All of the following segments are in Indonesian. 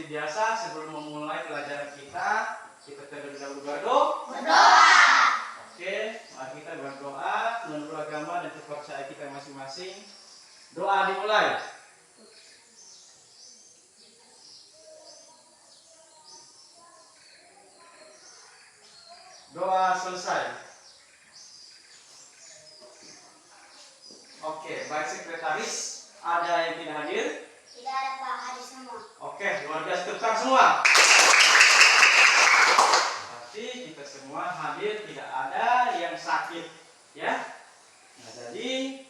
seperti biasa sebelum memulai pelajaran kita terlebih dahulu berdoa. Oke, mari kita berdoa menurut agama dan kepercayaan kita masing-masing. Doa dimulai. Doa selesai. Oke, baik sekretaris, ada yang tidak hadir? Tidak ada Pak, hadir semua. Oke, luar biasa, tepuk semua. Berarti kita semua hadir, tidak ada yang sakit, ya. Nah, jadi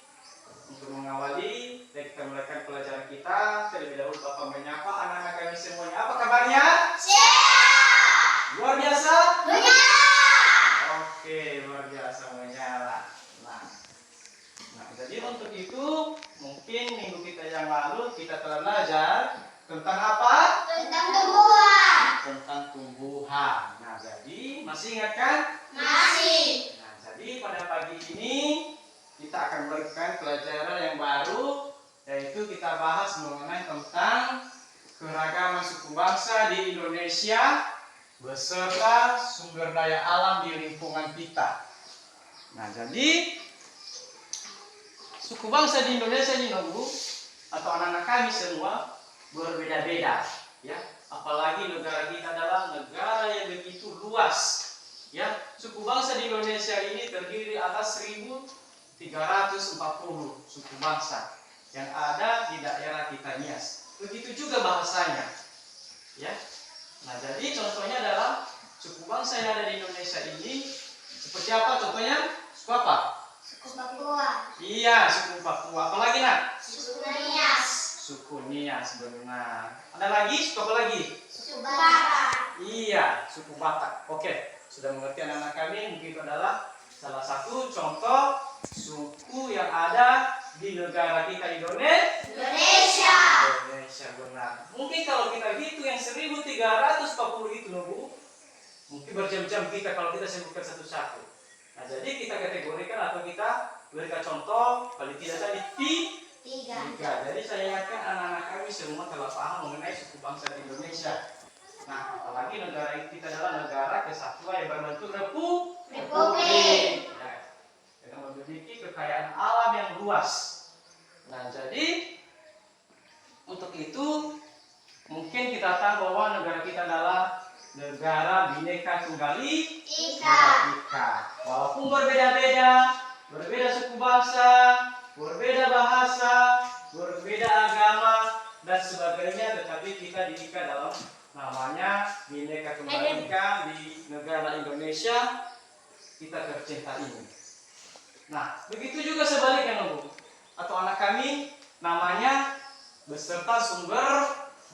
untuk mengawali dan kita mulaikan pelajaran kita, terlebih dahulu Bapak menyapa anak-anak kami semuanya. Apa kabarnya? Siap. Luar biasa? Menyala. Oke, luar biasa menyala. Nah, jadi untuk itu mungkin minggu kita yang lalu kita telah belajar tentang apa? Tentang tumbuhan. Tentang tumbuhan. Nah, jadi masih ingat kan? Masih. Nah, jadi pada pagi ini kita akan melakukan pelajaran yang baru, yaitu kita bahas mengenai tentang keragaman suku bangsa di Indonesia beserta sumber daya alam di lingkungan kita. Nah, jadi suku bangsa di Indonesia ini atau anak-anak kami semua berbeda-beda, ya. Apalagi negara kita adalah negara yang begitu luas, ya. Suku bangsa di Indonesia ini terdiri atas 1.340 suku bangsa yang ada di daerah kita Nias. Begitu juga bahasanya, ya. Nah, jadi contohnya adalah suku bangsa yang ada di Indonesia ini seperti apa? Contohnya suku apa? Suku Papua. Iya, suku Papua. Apalagi nak? Suku Nias. Suku Nias, benar. Ada lagi? Suku apa lagi? Suku Batak. Iya, suku Batak. Oke, sudah mengerti anak-anak kami. Mungkin itu adalah salah satu contoh suku yang ada di negara kita Indonesia, benar. Mungkin kalau kita hitung yang 1.340 itu, mungkin berjam-jam kita kalau kita sebutkan satu-satu. Nah, jadi kita kategorikan atau kita berikan contoh paling tidak tadi tiga. Jadi saya ingatkan anak-anak kami semua telah paham mengenai suku bangsa di Indonesia. Nah, apalagi negara kita adalah negara kesatuan yang berbentuk republik. Ya, yang memiliki kekayaan alam yang luas. Nah, jadi untuk itu mungkin kita tahu bahwa negara kita adalah negara Bhinneka Tunggal Ika. Walaupun berbeda-beda suku bangsa, berbeda bahasa, berbeda agama dan sebagainya, tetapi kita diikat dalam namanya Bhinneka Tunggal Ika di negara Indonesia kita tercinta ini. Nah, begitu juga sebaliknya, atau anak kami namanya beserta sumber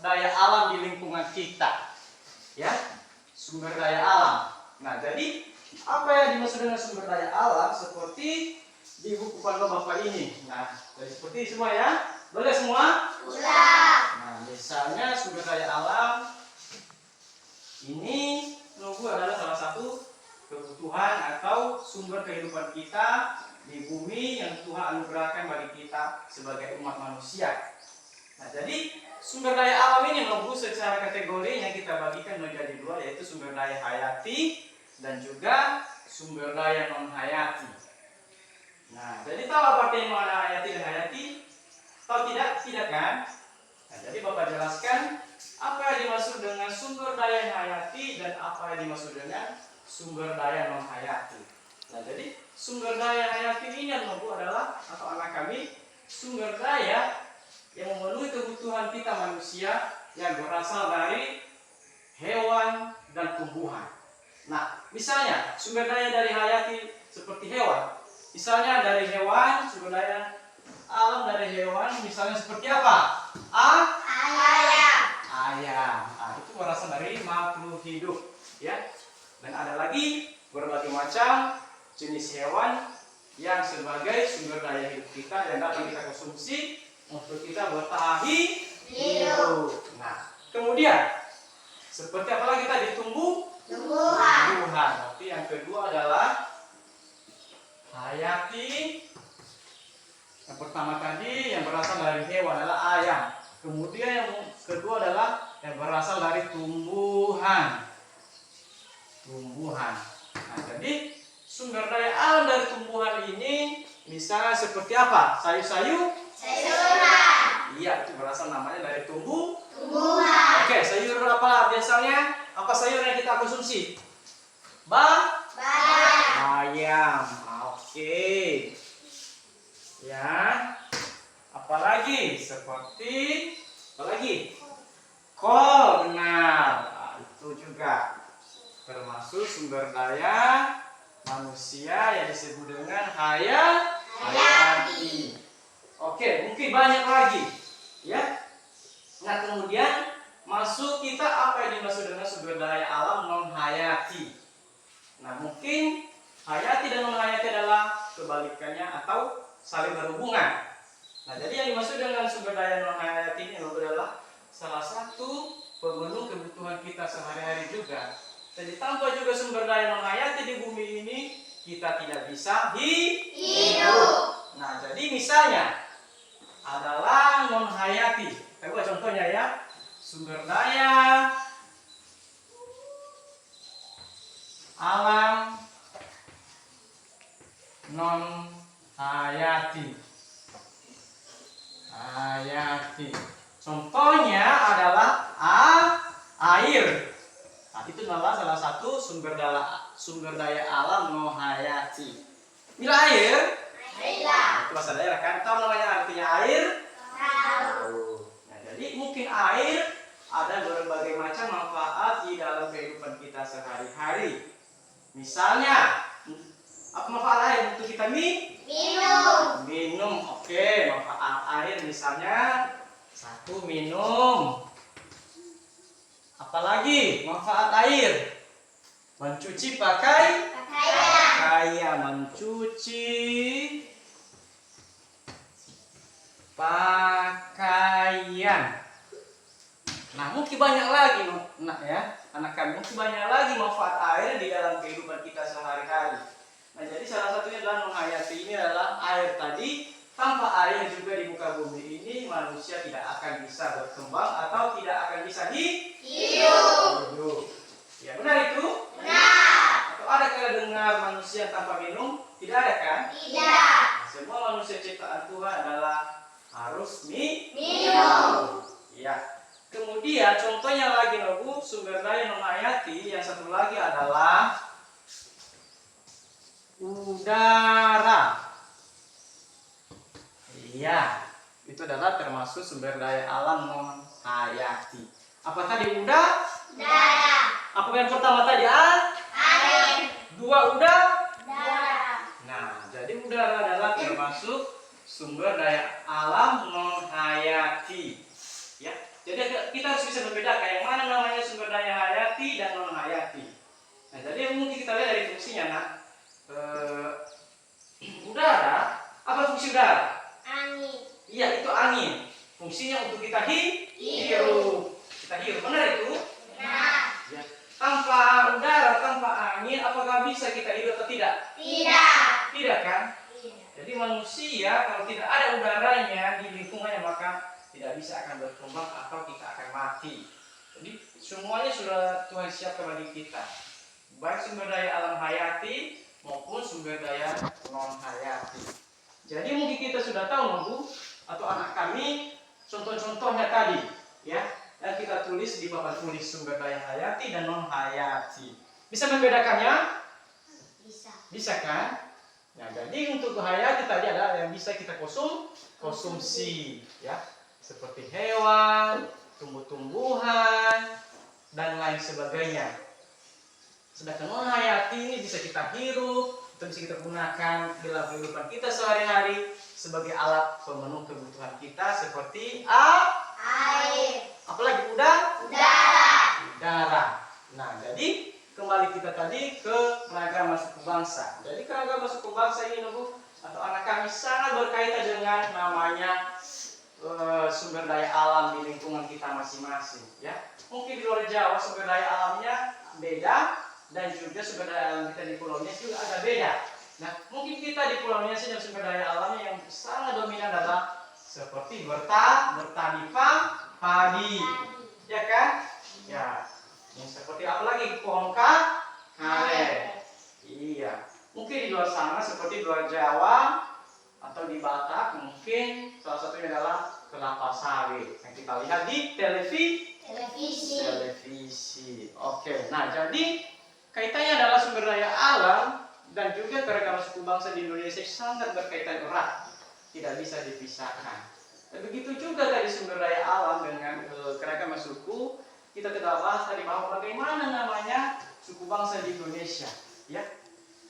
daya alam di lingkungan kita, ya, sumber daya alam. Nah, jadi apa yang dimaksud dengan sumber daya alam seperti di buku panduan Bapak ini. Nah, jadi seperti semua ya, boleh semua? Ulang. Nah, misalnya sumber daya alam ini adalah salah satu kebutuhan atau sumber kehidupan kita di bumi yang Tuhan anugerahkan bagi kita sebagai umat manusia. Nah, jadi sumber daya alam ini secara kategori yang kita bagikan menjadi dua, yaitu sumber daya hayati dan juga sumber daya non hayati. Nah, jadi tahu apa artinya non hayati dan hayati? Tahu tidak? Tidak kan? Nah, jadi Bapak jelaskan apa yang dimaksud dengan sumber daya hayati dan apa yang dimaksud dengan sumber daya non hayati. Nah, jadi sumber daya hayati ini yang adalah atau anak kami sumber daya yang memenuhi kebutuhan kita manusia yang berasal dari hewan dan tumbuhan. Nah, misalnya sumber daya dari hayati seperti hewan. Misalnya dari hewan, sumber daya alam dari hewan misalnya seperti apa? Ayam. Nah, itu berasal dari makhluk hidup, ya. Dan ada lagi berbagai macam jenis hewan yang sebagai sumber daya hidup kita yang dapat kita konsumsi untuk kita bertahan hidup. Nah, kemudian seperti apa lagi tadi? Tumbuhan. Berarti yang kedua adalah hayati. Yang pertama tadi yang berasal dari hewan adalah ayam. Kemudian yang kedua adalah yang berasal dari tumbuhan. Tumbuhan. Nah, jadi sumber daya alam dari tumbuhan ini misalnya seperti apa? Sayur-sayur? Sayuran. Iya, itu berasal namanya dari Tumbuhan. Oke, sayur apa biasanya? Apa sayur yang kita konsumsi? Bayam. Ayam. Oke. Ya. Apalagi? Apalagi? Kol, benar. Nah, itu juga termasuk sumber daya manusia yang disebut dengan hayati. Oke, mungkin banyak lagi, ya. Nah, kemudian masuk kita apa yang dimaksud dengan sumber daya alam non hayati. Nah, mungkin hayati dan non hayati adalah kebalikannya atau saling berhubungan. Nah, jadi yang dimaksud dengan sumber daya non hayati ini adalah salah satu pemenuh kebutuhan kita sehari-hari juga. Jadi tanpa juga sumber daya non hayati di bumi ini, kita tidak bisa hidup. Nah, jadi misalnya adalah non hayati. Kita buat contohnya ya. Sumber daya alam non hayati. Contohnya adalah air. Nah, itu adalah salah satu sumber daya alam non hayati. Bila air, itu bahasa daerah kan, tahu namanya artinya air? Tahu. Nah, jadi mungkin air ada berbagai macam manfaat di dalam kehidupan kita sehari-hari. Misalnya, apa manfaat air untuk kita minum? Oke, manfaat air misalnya satu, minum. Apalagi manfaat air? Mencuci pakaian, mencuci pakaian. Nah, mungkin banyak lagi, anak kami, mungkin banyak lagi manfaat air di dalam kehidupan kita sehari-hari. Nah, jadi salah satunya adalah menghayati ini adalah air tadi. Tanpa air juga di muka bumi ini manusia tidak akan bisa berkembang atau tidak akan bisa hidup. Ya, benar itu? Benar. Atau ada kala dengar manusia tanpa minum? Tidak ada kan? Tidak. Nah, semua manusia ciptaan Tuhan adalah harus minum. Ya. Kemudian contohnya lagi Nobu, sumber daya non hayati yang satu lagi adalah udara. Iya, itu adalah termasuk sumber daya alam non hayati. Apa tadi udara? Apa yang pertama tadi? Air. Dua udara. Darah. Nah, jadi udara adalah termasuk sumber daya alam non hayati. Ya, jadi kita harus bisa membedakan yang mana namanya sumber daya hayati dan non hayati. Nah, jadi mungkin kita lihat dari fungsinya, nak. Udara, apa fungsi udara? Angin. Iya, itu angin. Fungsinya untuk kita hirup. Kita hirup, benar itu? Benar. Ya. Tanpa udara, tanpa angin, apakah bisa kita hidup atau tidak? Tidak kan? Jadi manusia kalau tidak ada udaranya di lingkungannya maka tidak bisa akan berkembang atau kita akan mati. Jadi semuanya sudah Tuhan siapkan bagi kita. Baik sumber daya alam hayati maupun sumber daya non hayati. Jadi mungkin kita sudah tahu, Bu, atau anak kami contoh-contohnya tadi, ya, yang kita tulis di papan tulis sumber daya hayati dan non hayati. Bisa membedakannya? Bisa kan? Nah, jadi untuk hayati tadi adalah yang bisa kita konsumsi, ya, seperti hewan, tumbuh-tumbuhan, dan lain sebagainya. Sedangkan non hayati ini bisa kita hirup, itu bisa kita gunakan dalam kehidupan kita sehari-hari sebagai alat pemenuh kebutuhan kita seperti Air. apalagi udara. Nah, jadi kembali kita tadi ke keragaman suku bangsa. Jadi keragaman suku bangsa ini, Bu, atau anak kami sangat berkaitan dengan namanya sumber daya alam di lingkungan kita masing-masing, ya. Mungkin di luar Jawa sumber daya alamnya beda. Dan juga sumber daya alam kita di Pulau Nias juga agak beda. Nah, mungkin kita di Pulau Nias dan sumber daya alamnya yang sangat dominan adalah seperti bertani padi. ya kan? Ya, yang seperti apa lagi? Pohon karet. Iya. Mungkin di luar sana seperti luar Jawa atau di Batak mungkin salah satunya adalah kelapa sawit yang kita lihat di televisi. Oke, nah jadi kaitannya adalah sumber daya alam dan juga keragaman suku bangsa di Indonesia sangat berkaitan erat, tidak bisa dipisahkan. Dan begitu juga dari sumber daya alam dengan keragaman suku, kita tidak bahas tadi bahwa bagaimana namanya suku bangsa di Indonesia, ya.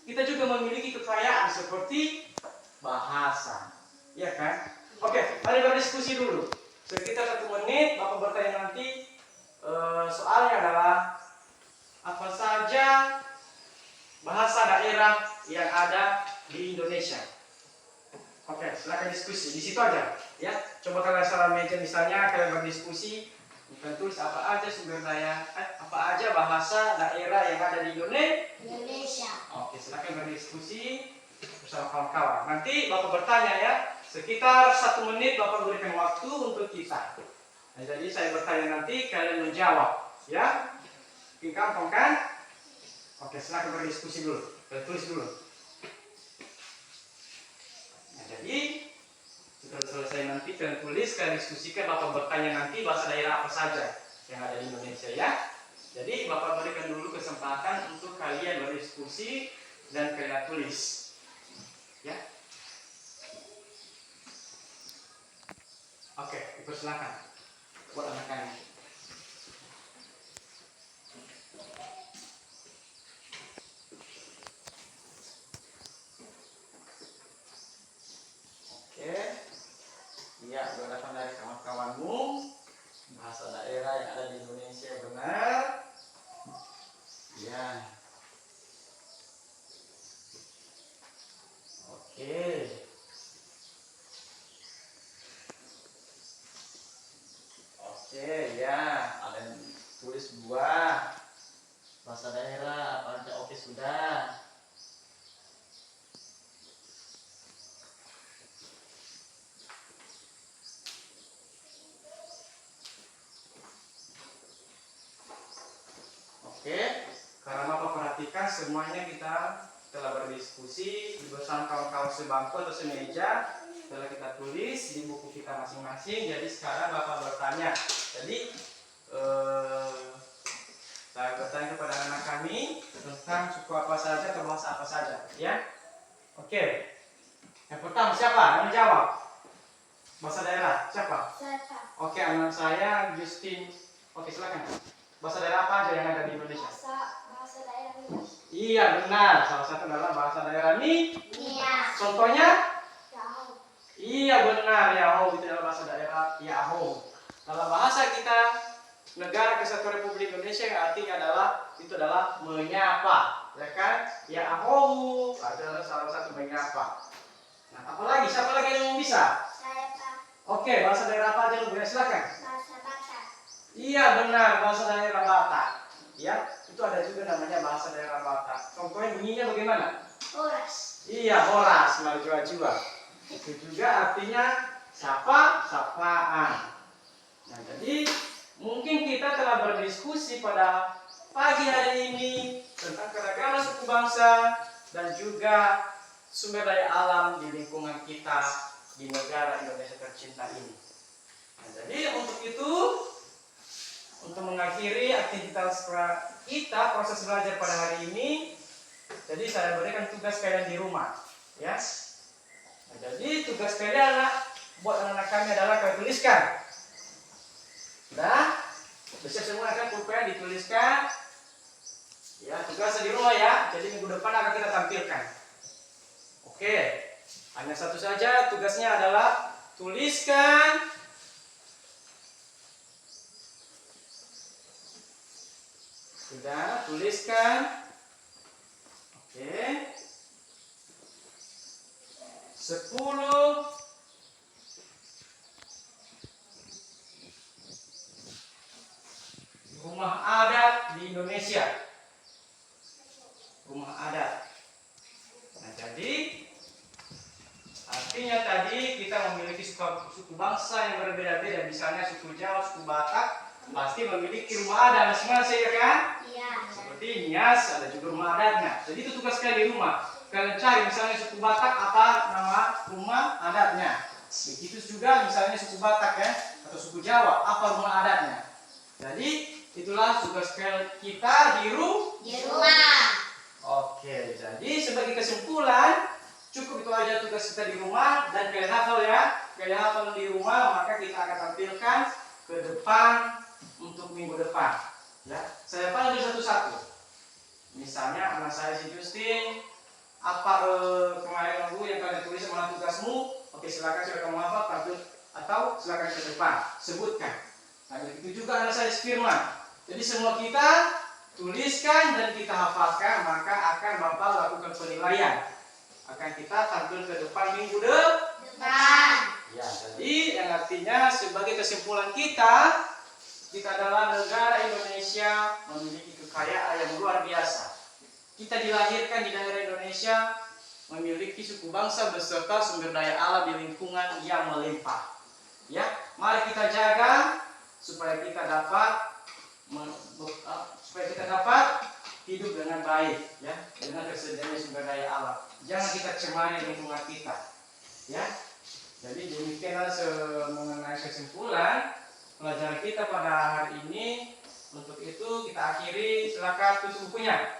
Kita juga memiliki kekayaan seperti bahasa, ya kan? Oke, mari berdiskusi dulu. Sekitar 1 menit, Bapak bertanya nanti. Soalnya adalah apa saja bahasa daerah yang ada di Indonesia. Oke, silakan diskusi. Di situ aja, ya. Coba kalian salah meja misalnya kalian berdiskusi, bukan tulis apa aja sumber daya, apa aja bahasa daerah yang ada di Indonesia. Oke, silakan berdiskusi bersama kawan-kawan. Nanti Bapak bertanya ya, sekitar 1 menit Bapak berikan waktu untuk kita. Nah, jadi saya bertanya nanti kalian menjawab, ya. Gampang kan? Oke, silakan berdiskusi dulu. Tulis dulu. Nah, jadi setelah selesai nanti kalian tulis, kalian diskusikan, Bapak bertanya nanti bahasa daerah apa saja yang ada di Indonesia, ya. Jadi Bapak berikan dulu kesempatan untuk kalian berdiskusi dan kalian tulis, ya. Oke, dipersilakan buat anak-anak. Oke, iya, sudah datang dari kawan-kawanmu. Bahasa daerah yang ada di Indonesia benar. Ya. Oke. Oke, ya. Ada yang tulis buah. Bahasa daerah apa aja? Oke, sudah. Oke, karena Bapak perhatikan semuanya kita telah berdiskusi bersama kawan-kawan sebangku atau semeja, telah kita tulis di buku kita masing-masing. Jadi sekarang Bapak bertanya. Jadi saya bertanya kepada anak kami tentang suku apa saja atau bahasa apa saja, ya. Oke. Yang pertama siapa yang menjawab? Bahasa daerah siapa? Oke, anak saya Justin. Oke, silakan. Bahasa daerah apa aja yang ada di Indonesia? Bahasa daerah Indonesia. Iya, benar. Salah satu adalah bahasa daerah Iya. Contohnya? Jauh. Iya, benar. Yahoo itu adalah bahasa daerah Yahoo. Dalam bahasa kita Negara Kesatuan Republik Indonesia yang artinya adalah menyapa, ya kan? Yahoo adalah salah satu menyapa. Nah, apalagi? Siapa lagi yang bisa? Saya Pak. Oke, bahasa daerah apa aja lu? Silakan. Bahasa Batak. Iya, benar, bahasa daerah Batak. Ya, itu ada juga namanya bahasa daerah Batak. Contohnya bunyinya bagaimana? Horas. Iya, horas, jua-jua. Itu juga artinya sapaan. Nah, jadi mungkin kita telah berdiskusi pada pagi hari ini tentang keragaman suku bangsa dan juga sumber daya alam di lingkungan kita di negara Indonesia tercinta ini. Nah, jadi untuk itu, untuk mengakhiri aktivitas kita proses belajar pada hari ini, jadi saya berikan tugas kalian di rumah, ya. Nah, jadi tugas kalian buat anak-anak kami adalah kalian tuliskan. Sudah, besok semua akan pulpen dituliskan. Ya, tugasnya di rumah ya. Jadi minggu depan akan kita tampilkan. Oke, hanya satu saja tugasnya adalah tuliskan sudah, tuliskan. Oke. 10 rumah adat di Indonesia. Rumah adat. Nah, jadi artinya tadi kita memiliki suku bangsa yang berbeda-beda, misalnya suku Jawa, suku Batak, pasti memiliki rumah adat masing-masing ya kan? Iya. Seperti Nias ada juga rumah adatnya. Jadi itu tugas kalian di rumah. Kalian cari misalnya suku Batak apa nama rumah adatnya. Begitu juga misalnya suku Batak ya atau suku Jawa apa rumah adatnya. Jadi itulah tugas kita di rumah. Oke, jadi sebagai kesimpulan cukup itu aja tugas kita di rumah dan kalian hafal ya. Kalian hafal di rumah maka kita akan tampilkan ke depan untuk minggu depan. Ya, saya panggil satu-satu. Misalnya anak saya si Justin, apa kemarin Bu yang kalian tulis mana tugasmu? Oke, silakan sudah kamu hafal tampil atau silakan ke depan sebutkan. Nah, begitu juga anak saya Firman. Jadi semua kita tuliskan dan kita hafalkan maka akan Bapak lakukan penilaian. Akan kita tampil ke depan minggu Depan. Ya, jadi yang artinya sebagai kesimpulan kita adalah negara Indonesia memiliki kekayaan yang luar biasa. Kita dilahirkan di daerah Indonesia memiliki suku bangsa beserta sumber daya alam di lingkungan yang melimpah. Ya, mari kita jaga supaya kita dapat hidup dengan baik, ya, dengan tersedianya sumber daya alam. Jangan kita cemari lingkungan kita, ya. Jadi demikianlah mengenai kesimpulan pelajaran kita pada hari ini. Untuk itu kita akhiri, silakan tutup bukunya.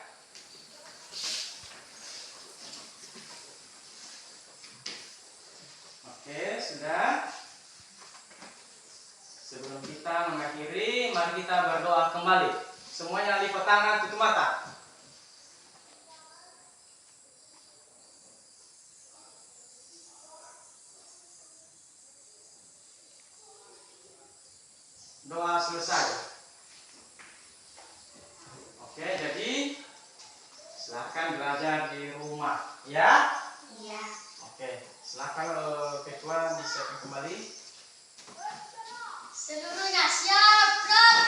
Oke, sudah. Sebelum kita mengakhiri, mari kita berdoa kembali. Semuanya lipat tangan, tutup mata. Doa selesai. Oke, jadi silahkan belajar di rumah, ya? Iya. Oke, silahkan ketua disiapkan kembali. Seluruhnya siap, Rod.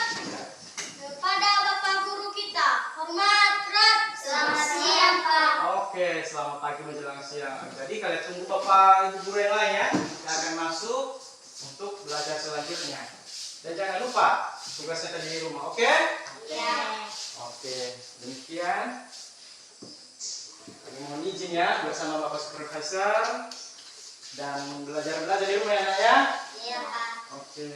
Kepada Bapak Guru kita, hormat, Rod. Selamat siang, Pak. Oke, selamat pagi menjelang siang. Jadi kalian tunggu Bapak Ibu guru yang lain ya, yang akan masuk untuk belajar selanjutnya. Dan jangan lupa tugasnya tadi di rumah, oke? Iya. Oke, demikian. Kami mohon izin ya bersama Bapak Supervisor dan belajar di rumah ya, Nak ya. Iya, Pak. Oke.